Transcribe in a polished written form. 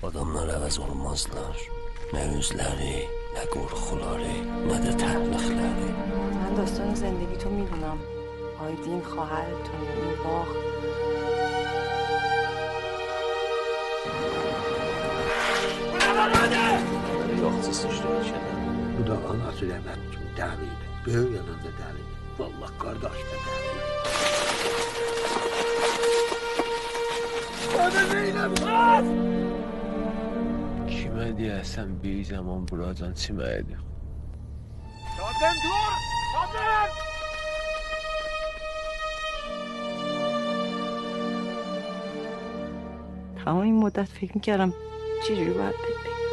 Adamlar əvəz olmazlar. Nə özləri, nə qorxuları, nə də təhliqləri. من داستان زندگی تو میدونم. آیدین خواهرتون، این باغ. Yoxsa sıçrayın içələ. Bu da anası da mənim kimi dəliydi. Böyük yanında dəliydi. Vallahi qardaş da dəliydi. Bana neynəmir? Kimə deyəsən bir zaman buracan çiməydi. Şadem dur! Şadem! تمام این مدت فکر میکردم چجوری باید بگم.